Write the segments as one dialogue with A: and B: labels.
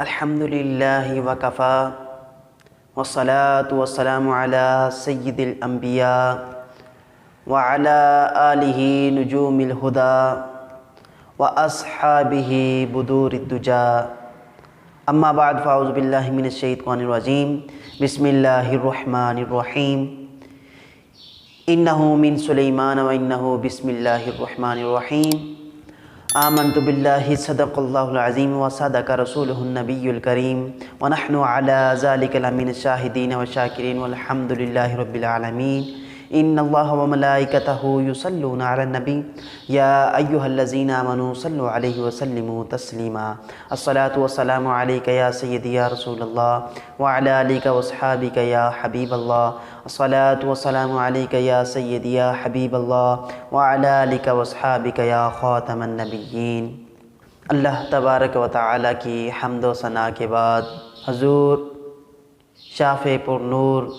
A: الحمدللہ وکفا والصلاة والسلام علی سید الانبیاء وعلی آلہ نجوم الہدى واصحابہ بدور الدجا اما بعد فاعوذ باللہ من الشیطان الرجیم بسم اللہ الرحمن الرحیم انہ من سلیمان وانہ بسم اللہ الرحمن الرحیم آمنت باللہ صدق اللہ العظیم وصدق رسولہ النبی الکریم ونحن علی ذلک لمن الشاہدین والشاکرین والحمد للہ رب العالمین ان اللہ وملائکتہ یصلون علی النبی یا ایہا الذین آمنوا صلوا علیہ وسلموا تسلیما الصلاة والسلام علیک یا سیدی یا رسول اللہ وعلی آلک واصحابک یا حبیب اللہ الصلاة والسلام علیک یا سیدی یا حبیب اللہ وعلی آلک واصحابک یا خاتم النبیین۔ اللہ تبارک و تعالیٰ کی حمد و ثنا کے بعد حضور شافع پر نور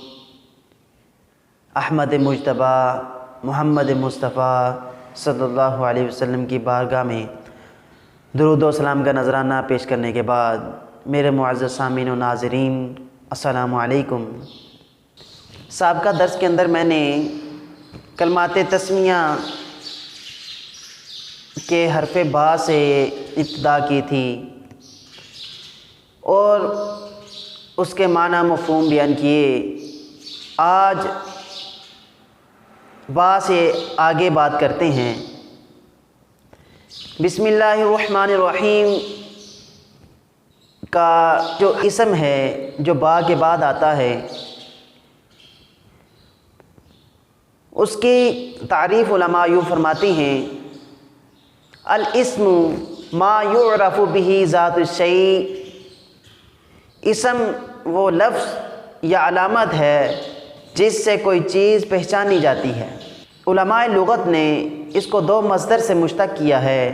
A: احمد مجتبیٰ محمد مصطفیٰ صلی اللہ علیہ وسلم کی بارگاہ میں درود و سلام کا نذرانہ پیش کرنے کے بعد میرے معزز سامعین و ناظرین السلام علیکم۔ سابقہ درس کے اندر میں نے کلمات تسمیہ کے حرف با سے ابتدا کی تھی اور اس کے معنی مفہوم بیان کیے۔ آج با سے آگے بات کرتے ہیں۔ بسم اللہ الرحمن الرحیم کا جو اسم ہے جو با کے بعد آتا ہے اس کی تعریف علماء یوں فرماتی ہیں الاسم ما یعرف به ذات الشیء، اسم وہ لفظ یا علامت ہے جس سے کوئی چیز پہچانی جاتی ہے۔ علماء لغت نے اس کو دو مصدر سے مشتق کیا ہے،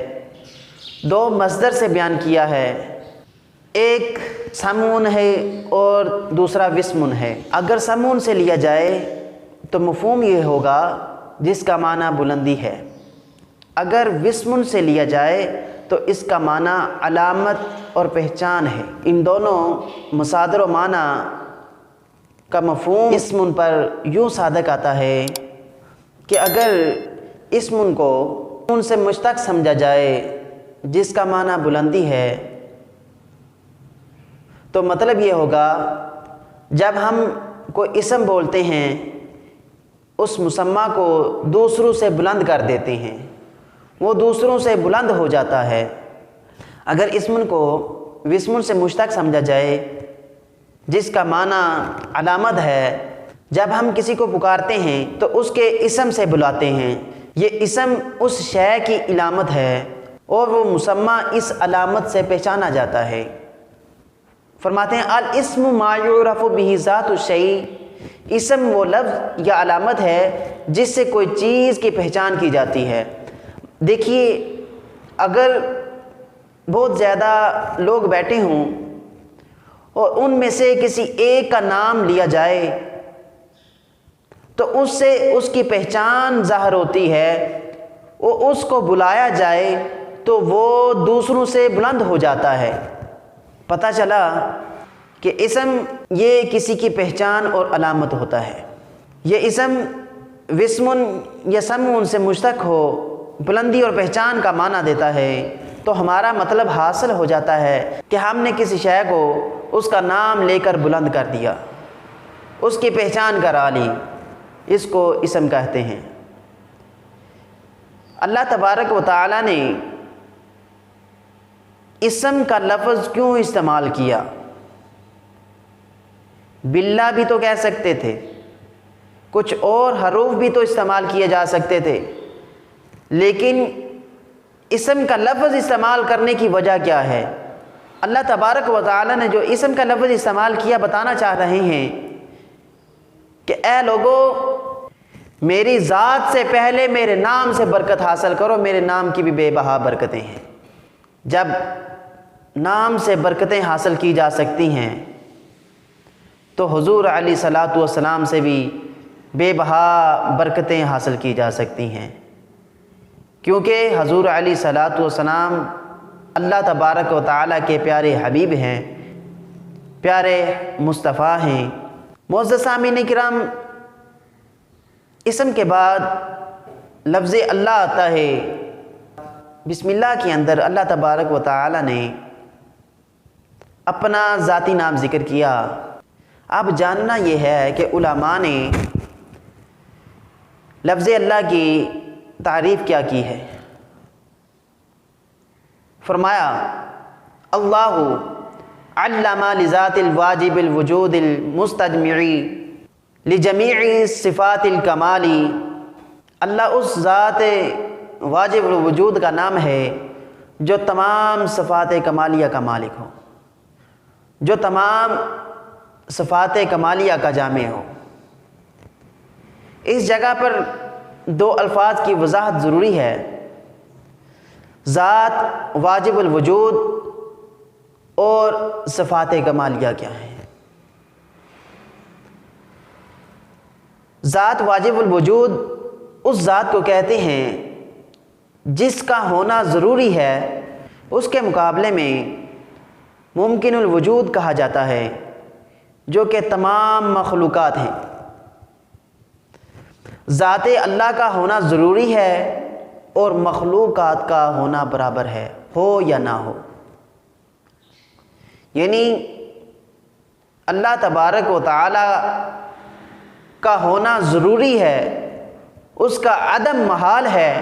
A: دو مصدر سے بیان کیا ہے، ایک سمون ہے اور دوسرا وسمن ہے۔ اگر سمون سے لیا جائے تو مفہوم یہ ہوگا جس کا معنی بلندی ہے، اگر وسمن سے لیا جائے تو اس کا معنی علامت اور پہچان ہے۔ ان دونوں مصادر و معنی کا مفہوم اسم پر یوں صادق آتا ہے کہ اگر اسم کو ان سے مشتق سمجھا جائے جس کا معنی بلندی ہے تو مطلب یہ ہوگا جب ہم کوئی اسم بولتے ہیں اس مسمى کو دوسروں سے بلند کر دیتے ہیں، وہ دوسروں سے بلند ہو جاتا ہے۔ اگر اسم کو وسم سے مشتق سمجھا جائے جس کا معنی علامت ہے، جب ہم کسی کو پکارتے ہیں تو اس کے اسم سے بلاتے ہیں، یہ اسم اس شے کی علامت ہے اور وہ مسمى اس علامت سے پہچانا جاتا ہے۔ فرماتے ہیں الاسم ما یعرف به ذات الشیء، اسم وہ لفظ یا علامت ہے جس سے کوئی چیز کی پہچان کی جاتی ہے۔ دیکھیے اگر بہت زیادہ لوگ بیٹھے ہوں اور ان میں سے کسی ایک کا نام لیا جائے تو اس سے اس کی پہچان ظاہر ہوتی ہے، وہ اس کو بلایا جائے تو وہ دوسروں سے بلند ہو جاتا ہے۔ پتہ چلا کہ اسم یہ کسی کی پہچان اور علامت ہوتا ہے۔ یہ اسم وسمن یا سمون سے مشتق ہو، بلندی اور پہچان کا معنی دیتا ہے، تو ہمارا مطلب حاصل ہو جاتا ہے کہ ہم نے کسی شے کو اس کا نام لے کر بلند کر دیا، اس کی پہچان کرا لی، اس کو اسم کہتے ہیں۔ اللہ تبارک و تعالیٰ نے اسم کا لفظ کیوں استعمال کیا؟ باللہ بھی تو کہہ سکتے تھے، کچھ اور حروف بھی تو استعمال کیے جا سکتے تھے، لیکن اسم کا لفظ استعمال کرنے کی وجہ کیا ہے؟ اللہ تبارک و تعالیٰ نے جو اسم کا لفظ استعمال کیا بتانا چاہ رہے ہیں کہ اے لوگو میری ذات سے پہلے میرے نام سے برکت حاصل کرو، میرے نام کی بھی بے بہا برکتیں ہیں۔ جب نام سے برکتیں حاصل کی جا سکتی ہیں تو حضور علیہ الصلاۃ والسلام سے بھی بے بہا برکتیں حاصل کی جا سکتی ہیں، کیونکہ حضور علیہ الصلاۃ والسلام اللہ تبارک و تعالیٰ کے پیارے حبیب ہیں، پیارے مصطفیٰ ہیں۔ معزز سامعین کرام، اسم کے بعد لفظ اللہ آتا ہے۔ بسم اللہ کے اندر اللہ تبارک و تعالی نے اپنا ذاتی نام ذکر کیا۔ اب جاننا یہ ہے کہ علماء نے لفظ اللہ کی تعریف کیا کی ہے۔ فرمایا اللہ علم لذات الواجب الوجود المستجمعی لجمیع صفات الکمالی۔ اللہ اس ذات واجب الوجود کا نام ہے جو تمام صفات کمالیہ کا مالک ہو، جو تمام صفات کمالیہ کا جامع ہو۔ اس جگہ پر دو الفاظ کی وضاحت ضروری ہے۔ ذات واجب الوجود اور صفات کمالیہ کیا ہیں؟ ذات واجب الوجود اس ذات کو کہتے ہیں جس کا ہونا ضروری ہے، اس کے مقابلے میں ممکن الوجود کہا جاتا ہے جو کہ تمام مخلوقات ہیں۔ ذات اللہ کا ہونا ضروری ہے اور مخلوقات کا ہونا برابر ہے، ہو یا نہ ہو۔ یعنی اللہ تبارک و تعالی کا ہونا ضروری ہے، اس کا عدم محال ہے،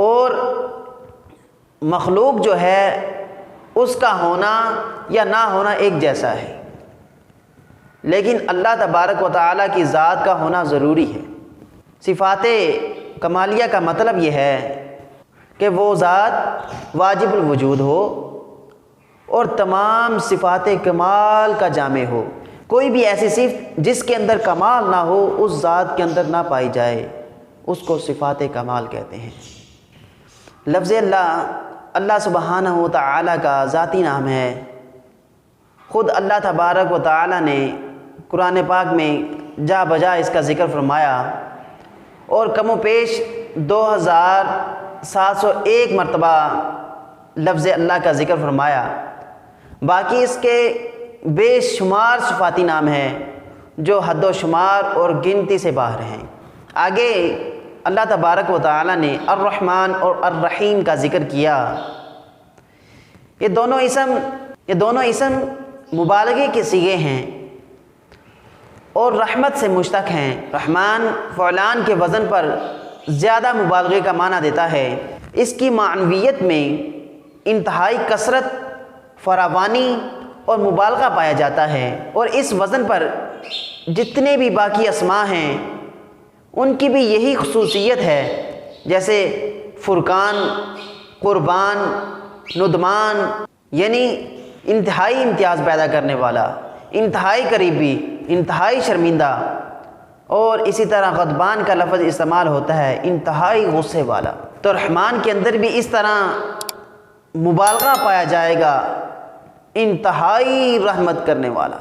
A: اور مخلوق جو ہے اس کا ہونا یا نہ ہونا ایک جیسا ہے، لیکن اللہ تبارک و تعالیٰ کی ذات کا ہونا ضروری ہے۔ صفات کمالیہ کا مطلب یہ ہے کہ وہ ذات واجب الوجود ہو اور تمام صفات کمال کا جامع ہو۔ کوئی بھی ایسی صفت جس کے اندر کمال نہ ہو اس ذات کے اندر نہ پائی جائے، اس کو صفات کمال کہتے ہیں۔ لفظ اللہ سبحانہ و تعالیٰ کا ذاتی نام ہے۔ خود اللہ تبارک و تعالیٰ نے قرآن پاک میں جا بجا اس کا ذکر فرمایا، اور کم و بیش 2701 مرتبہ لفظ اللہ کا ذکر فرمایا۔ باقی اس کے بے شمار صفاتی نام ہیں جو حد و شمار اور گنتی سے باہر ہیں۔ آگے اللہ تبارک و تعالیٰ نے الرحمن اور الرحیم کا ذکر کیا۔ یہ دونوں اسم مبالغے کے صیغے ہیں اور رحمت سے مشتق ہیں۔ رحمان فعلان کے وزن پر زیادہ مبالغے کا معنی دیتا ہے۔ اس کی معنویت میں انتہائی کثرت، فراوانی اور مبالغہ پایا جاتا ہے، اور اس وزن پر جتنے بھی باقی اسماء ہیں ان کی بھی یہی خصوصیت ہے، جیسے فرقان، قربان، ندمان، یعنی انتہائی امتیاز پیدا کرنے والا، انتہائی قریبی، انتہائی شرمندہ، اور اسی طرح غضبان کا لفظ استعمال ہوتا ہے، انتہائی غصے والا۔ تو رحمان کے اندر بھی اس طرح مبالغہ پایا جائے گا، انتہائی رحمت کرنے والا،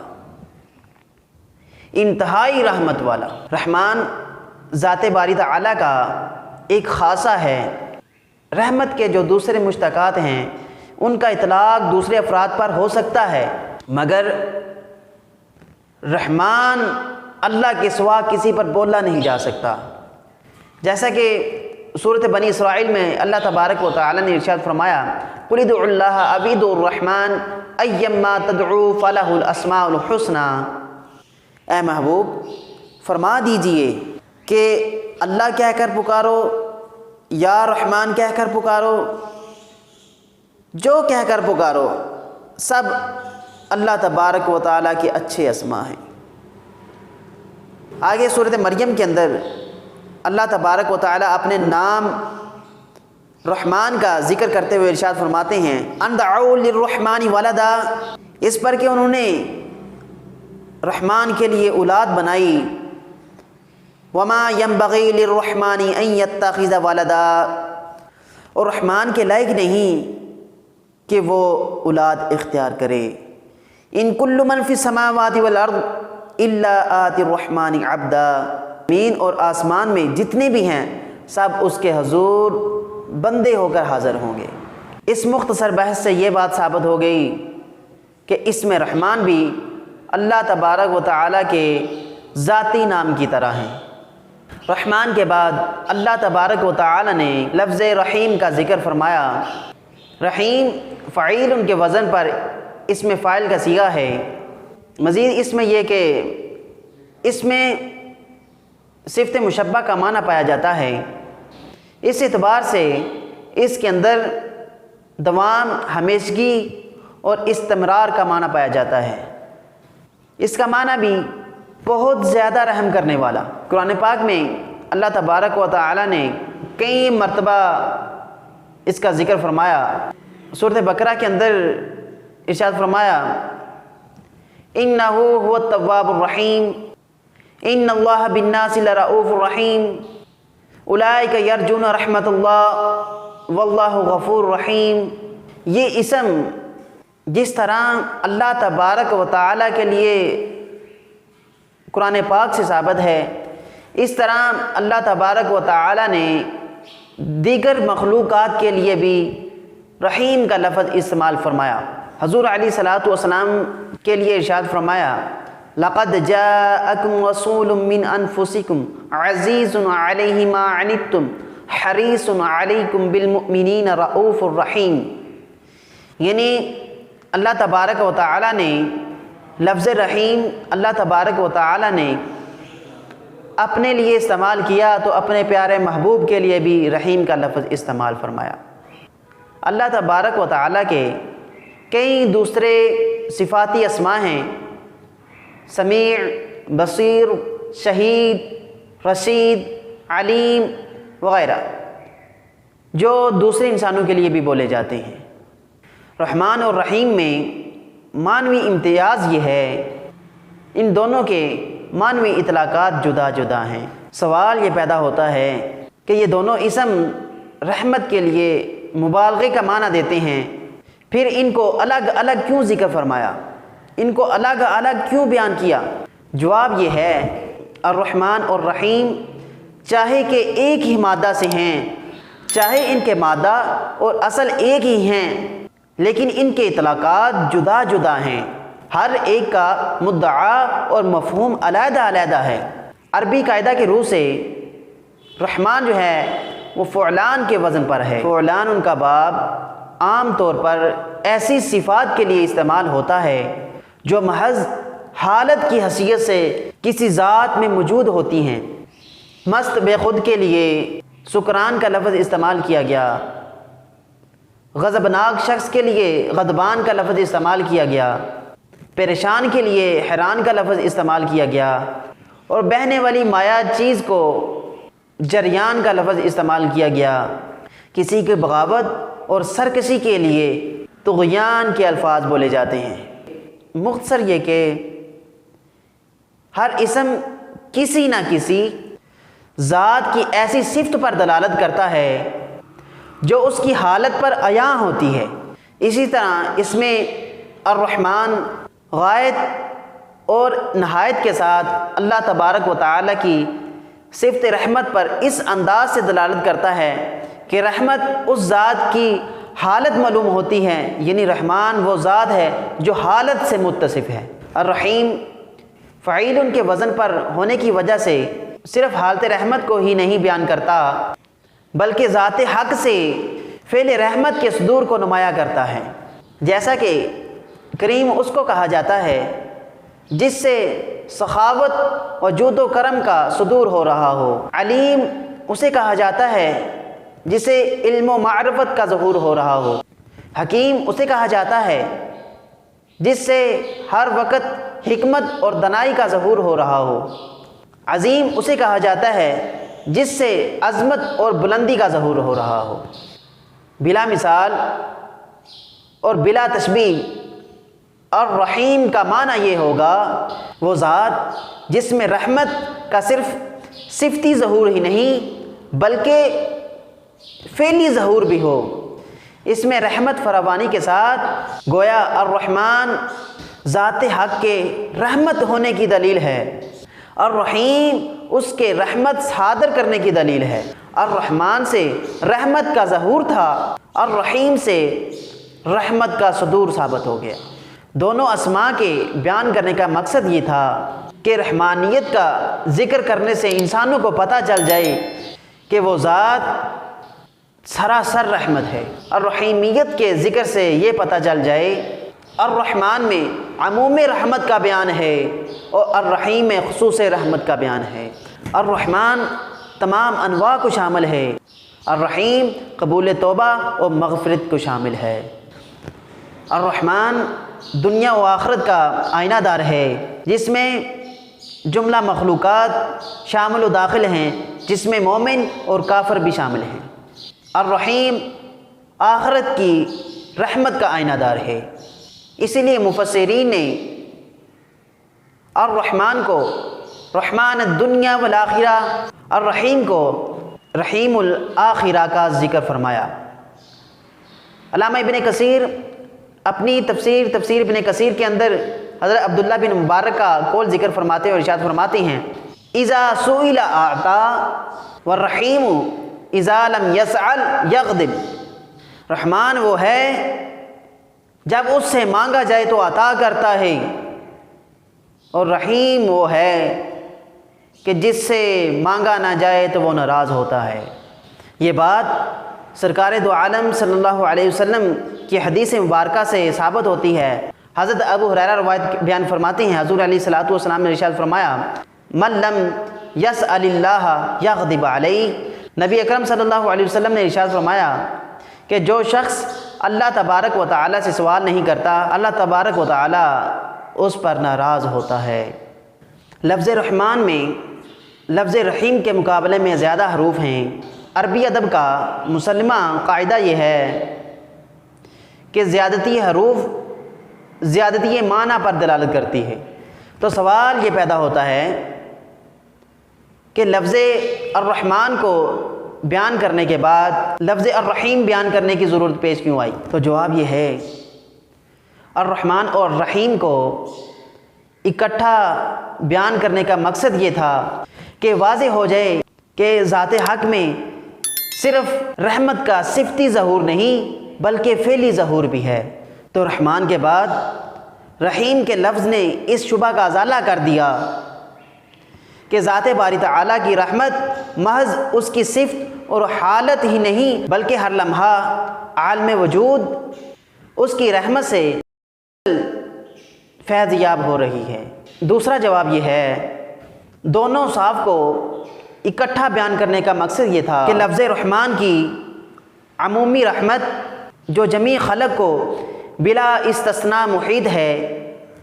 A: انتہائی رحمت والا۔ رحمان ذات باری تعالیٰ کا ایک خاصہ ہے۔ رحمت کے جو دوسرے مشتقات ہیں ان کا اطلاق دوسرے افراد پر ہو سکتا ہے، مگر رحمان اللہ کے سوا کسی پر بولا نہیں جا سکتا۔ جیسا کہ سورۃ بنی اسرائیل میں اللہ تبارک و تعالی نے ارشاد فرمایا، قُلِ ادْعُوا اللَّهَ أَوِ ادْعُوا الرَّحْمَٰنَ أَيَّمَّا تَدْعُوا فَلَهُ الْأَسْمَاءُ الْحُسْنَىٰ۔ اے محبوب فرما دیجئے کہ اللہ کہہ کر پکارو یا رحمان کہہ کر پکارو، جو کہہ کر پکارو، سب اللہ تبارک و تعالیٰ کے اچھے اسماء ہیں۔ آگے سورۃ مریم کے اندر اللہ تبارک و تعالیٰ اپنے نام رحمان کا ذکر کرتے ہوئے ارشاد فرماتے ہیں، ان دعوا للرحمن ولدا، اس پر کہ انہوں نے رحمان کے لیے اولاد بنائی، وما ينبغي للرحمن ان يتخذ ولدا، اور رحمان کے لائق نہیں کہ وہ اولاد اختیار کرے۔ ان کل من فی السماوات والارض الا آتی الرحمن عبدا، زمین اور آسمان میں جتنے بھی ہیں سب اس کے حضور بندے ہو کر حاضر ہوں گے۔ اس مختصر بحث سے یہ بات ثابت ہو گئی کہ اسم رحمان بھی اللہ تبارک و تعالیٰ کے ذاتی نام کی طرح ہیں۔ رحمان کے بعد اللہ تبارک و تعالیٰ نے لفظ رحیم کا ذکر فرمایا۔ رحیم فعیل کے وزن پر اسم فاعل کا صیغہ ہے۔ مزید اس میں یہ کہ اس میں صفت مشبہ کا معنی پایا جاتا ہے، اس اعتبار سے اس کے اندر دوام، ہمیشگی اور استمرار کا معنی پایا جاتا ہے۔ اس کا معنی بھی بہت زیادہ رحم کرنے والا۔ قرآن پاک میں اللہ تبارک و تعالی نے کئی مرتبہ اس کا ذکر فرمایا۔ سورۃ بقرہ کے اندر ارشاد فرمایا انہ هو التواب الرحیم ان اللہ بالناس لرؤوف الرحیم اولئک یرجون رحمت اللہ واللہ غفور رحیم۔ یہ اسم جس طرح اللہ تبارک و تعالیٰ کے لیے قرآن پاک سے ثابت ہے، اس طرح اللہ تبارک و تعالیٰ نے دیگر مخلوقات کے لیے بھی رحیم کا لفظ استعمال فرمایا۔ حضور علیہ الصلاۃ والسلام کے لیے ارشاد فرمایا لقد جاءکم رسول من انفسکم عزیز علیہ ما عنتم حریص علیکم بالمؤمنین رؤوف الرحیم۔ یعنی اللہ تبارک و تعالیٰ نے لفظ رحیم اللہ تبارک و تعالیٰ نے اپنے لیے استعمال کیا تو اپنے پیارے محبوب کے لیے بھی رحیم کا لفظ استعمال فرمایا۔ اللہ تبارک و تعالیٰ کے کئی دوسرے صفاتی اسماء ہیں، سمیع، بصیر، شہید، رشید، علیم وغیرہ، جو دوسرے انسانوں کے لیے بھی بولے جاتے ہیں۔ رحمان اور رحیم میں معنوی امتیاز یہ ہے، ان دونوں کے معنوی اطلاقات جدا جدا ہیں۔ سوال یہ پیدا ہوتا ہے کہ یہ دونوں اسم رحمت کے لیے مبالغے کا معنی دیتے ہیں، پھر ان کو الگ الگ کیوں ذکر فرمایا، ان کو الگ الگ کیوں بیان کیا؟ جواب یہ ہے الرحمن اور رحیم چاہے کہ ایک ہی مادہ سے ہیں، چاہے ان کے مادہ اور اصل ایک ہی ہیں، لیکن ان کے اطلاقات جدا جدا ہیں، ہر ایک کا مدعا اور مفہوم علیحدہ علیحدہ ہے۔ عربی قاعدہ کی روح سے رحمان جو ہے وہ فعلان کے وزن پر ہے۔ فعلان ان کا باب عام طور پر ایسی صفات کے لیے استعمال ہوتا ہے جو محض حالت کی حیثیت سے کسی ذات میں موجود ہوتی ہیں۔ مست بے خود کے لیے سکران کا لفظ استعمال کیا گیا، غضبناک شخص کے لیے غضبان کا لفظ استعمال کیا گیا، پریشان کے لیے حیران کا لفظ استعمال کیا گیا، اور بہنے والی مایا چیز کو جریان کا لفظ استعمال کیا گیا۔ کسی کی بغاوت اور سرکشی کے لیے طغیان کے الفاظ بولے جاتے ہیں۔ مختصر یہ کہ ہر اسم کسی نہ کسی ذات کی ایسی صفت پر دلالت کرتا ہے جو اس کی حالت پر عیاں ہوتی ہے۔ اسی طرح اس میں الرحمن غایت اور نہایت کے ساتھ اللہ تبارک و تعالیٰ کی صفت رحمت پر اس انداز سے دلالت کرتا ہے کہ رحمت اس ذات کی حالت معلوم ہوتی ہے، یعنی رحمان وہ ذات ہے جو حالت سے متصف ہے۔ الرحیم فعیل کے وزن پر ہونے کی وجہ سے صرف حالت رحمت کو ہی نہیں بیان کرتا بلکہ ذات حق سے فعل رحمت کے صدور کو نمایاں کرتا ہے۔ جیسا کہ کریم اس کو کہا جاتا ہے جس سے سخاوت اور جود و کرم کا صدور ہو رہا ہو، علیم اسے کہا جاتا ہے جسے علم و معرفت کا ظہور ہو رہا ہو، حکیم اسے کہا جاتا ہے جس سے ہر وقت حکمت اور دانائی کا ظہور ہو رہا ہو، عظیم اسے کہا جاتا ہے جس سے عظمت اور بلندی کا ظہور ہو رہا ہو۔ بلا مثال اور بلا تشبیہ الرحیم کا معنی یہ ہوگا وہ ذات جس میں رحمت کا صرف صفتی ظہور ہی نہیں بلکہ فعلی ظہور بھی ہو۔ اس میں رحمت فراوانی کے ساتھ گویا الرحمن ذات حق کے رحمت ہونے کی دلیل ہے، الرحیم اس کے رحمت صادر کرنے کی دلیل ہے۔ الرحمن سے رحمت کا ظہور تھا، الرحیم سے رحمت کا صدور ثابت ہو گیا۔ دونوں اسماء کے بیان کرنے کا مقصد یہ تھا کہ رحمانیت کا ذکر کرنے سے انسانوں کو پتہ چل جائے کہ وہ ذات سراسر رحمت ہے، اور رحیمیت کے ذکر سے یہ پتہ چل جائے الرحمن میں عموم رحمت کا بیان ہے اور الرحیم میں خصوص رحمت کا بیان ہے۔ الرحمن تمام انواع کو شامل ہے، الرحیم قبول توبہ اور مغفرت کو شامل ہے۔ الرحمن دنیا و آخرت کا آئینہ دار ہے، جس میں جملہ مخلوقات شامل و داخل ہیں، جس میں مومن اور کافر بھی شامل ہیں۔ الرحیم آخرت کی رحمت کا آئینہ دار ہے، اسی لیے مفسرین نے الرحمن کو رحمان الدنیا والآخرہ، الرحیم کو رحیم الآخرہ کا ذکر فرمایا۔ علامہ ابن کثیر اپنی تفسیر ابن کثیر کے اندر حضرت عبداللہ بن مبارک کا قول ذکر فرماتے اور ارشاد فرماتے ہیں اذا سئل اعطا والرحیم اذا لم يسأل یغضب۔ رحمان وہ ہے جب اس سے مانگا جائے تو عطا کرتا ہے، اور رحیم وہ ہے کہ جس سے مانگا نہ جائے تو وہ ناراض ہوتا ہے۔ یہ بات سرکار دو عالم صلی اللہ علیہ وسلم کی حدیث مبارکہ سے ثابت ہوتی ہے۔ حضرت ابو ہریرہ روایت بیان فرماتے ہیں حضور علیہ الصلوۃ والسلام نے ارشاد فرمایا من لم یسأل اللہ یغضب علیہ۔ نبی اکرم صلی اللہ علیہ وسلم نے ارشاد فرمایا کہ جو شخص اللہ تبارک و تعالیٰ سے سوال نہیں کرتا، اللہ تبارک و تعالیٰ اس پر ناراض ہوتا ہے۔ لفظ رحمان میں لفظ رحیم کے مقابلے میں زیادہ حروف ہیں۔ عربی ادب کا مسلمہ قاعدہ یہ ہے کہ زیادتی حروف زیادتی معنی پر دلالت کرتی ہے۔ تو سوال یہ پیدا ہوتا ہے کہ لفظ الرحمن کو بیان کرنے کے بعد لفظ الرحیم بیان کرنے کی ضرورت پیش کیوں آئی؟ تو جواب یہ ہے الرحمن اور رحیم کو اکٹھا بیان کرنے کا مقصد یہ تھا کہ واضح ہو جائے کہ ذات حق میں صرف رحمت کا صفتی ظہور نہیں بلکہ فعلی ظہور بھی ہے۔ تو رحمان کے بعد رحیم کے لفظ نے اس شبہ کا ازالہ کر دیا کہ ذات باری تعالیٰ کی رحمت محض اس کی صفت اور حالت ہی نہیں بلکہ ہر لمحہ عالم وجود اس کی رحمت سے فیض یاب ہو رہی ہے۔ دوسرا جواب یہ ہے دونوں صاف کو اکٹھا بیان کرنے کا مقصد یہ تھا کہ لفظ رحمان کی عمومی رحمت جو جمیع خلق کو بلا استثناء محیط ہے،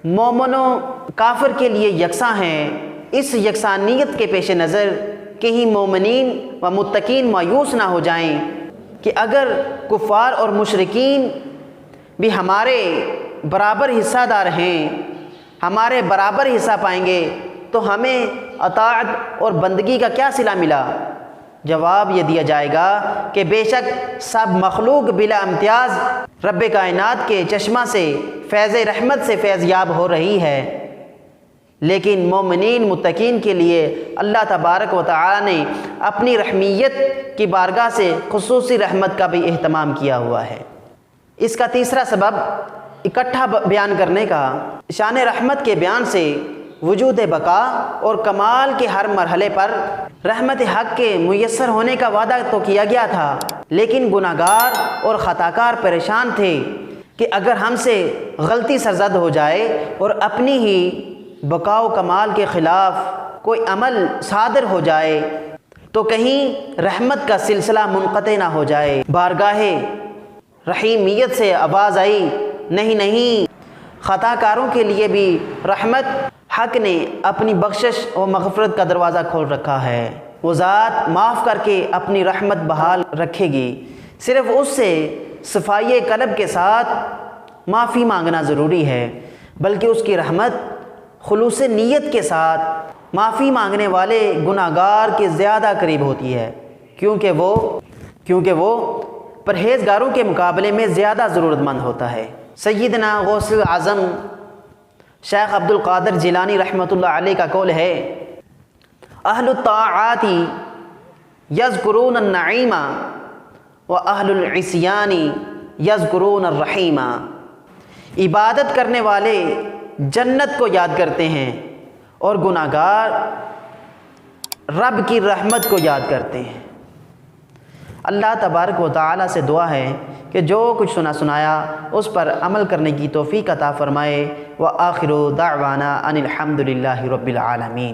A: مومن و کافر کے لیے یکساں ہیں۔ اس یکسانیت کے پیش نظر کہیں مومنین و متقین مایوس نہ ہو جائیں کہ اگر کفار اور مشرکین بھی ہمارے برابر حصہ دار ہیں، ہمارے برابر حصہ پائیں گے تو ہمیں اطاعت اور بندگی کا کیا صلہ ملا؟ جواب یہ دیا جائے گا کہ بے شک سب مخلوق بلا امتیاز رب کائنات کے چشمہ سے فیض رحمت سے فیض یاب ہو رہی ہے، لیکن مومنین متقین کے لیے اللہ تبارک و تعالی نے اپنی رحمیت کی بارگاہ سے خصوصی رحمت کا بھی اہتمام کیا ہوا ہے۔ اس کا تیسرا سبب اکٹھا بیان کرنے کا شان رحمت کے بیان سے وجود بقا اور کمال کے ہر مرحلے پر رحمت حق کے میسر ہونے کا وعدہ تو کیا گیا تھا، لیکن گناہ گار اور خطا کار پریشان تھے کہ اگر ہم سے غلطی سرزد ہو جائے اور اپنی ہی بقا و کمال کے خلاف کوئی عمل صادر ہو جائے تو کہیں رحمت کا سلسلہ منقطع نہ ہو جائے۔ بارگاہ رحیمیت سے آواز آئی نہیں، خطا کاروں کے لیے بھی رحمت حق نے اپنی بخشش و مغفرت کا دروازہ کھول رکھا ہے۔ وہ ذات معاف کر کے اپنی رحمت بحال رکھے گی، صرف اس سے صفائی قلب کے ساتھ معافی مانگنا ضروری ہے، بلکہ اس کی رحمت خلوص نیت کے ساتھ معافی مانگنے والے گناہ گار کے زیادہ قریب ہوتی ہے، کیونکہ وہ پرہیزگاروں کے مقابلے میں زیادہ ضرورت مند ہوتا ہے۔ سیدنا غوث اعظم شیخ عبد القادر جیلانی رحمۃ اللہ علیہ کا قول ہے اہل الطاعات یذکرون النعیم و اہل العصیان یذکرون الرحیم۔ عبادت کرنے والے جنت کو یاد کرتے ہیں اور گناہگار رب کی رحمت کو یاد کرتے ہیں۔ اللہ تبارک و تعالی سے دعا ہے کہ جو کچھ سنایا اس پر عمل کرنے کی توفیق عطا فرمائے۔ وآخر دعوانا ان الحمد للہ رب العالمین۔